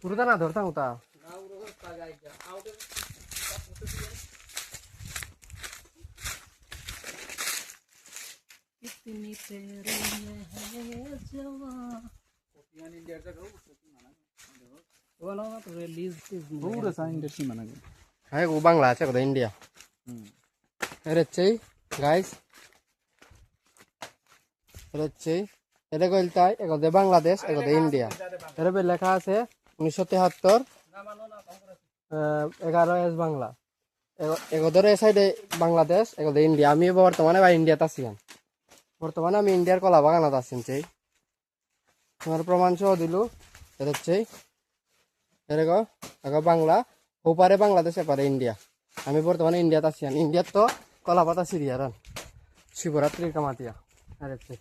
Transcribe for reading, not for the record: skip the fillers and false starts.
পুরোটা না ধরতাম ওটা कितनी तेरे में है जवा वाला तो रिलीज पूरा सा इंडस्ट्री माना गया হ্যাঁ ও বাংলা আছে কথা ইন্ডিয়া এর হচ্ছে গাইস এর হচ্ছে এটা কইলতাই এগোদে বাংলাদেশ এগোদে ইন্ডিয়া এর উপরে লেখা আছে 1973 11 বাংলা এগোদের এই সাইডে বাংলাদেশ এগোদে ইন্ডিয়া আমি বর্তমানে বা ইন্ডিয়াতে আছি বর্তমানে আমি ইন্ডিয়ার কলা বাগানত আছি তোমার প্রমাণ সহ দিলু এর হচ্ছে এরকম এগো বাংলা ওপারে বাংলাদেশ এপারে ইন্ডিয়া আমি বর্তমানে ইন্ডিয়াতে আছি ইন্ডিয়ার তো কলা পাতা সিরিয়ার শিবরাত্রির কামাতিয়া আর হচ্ছে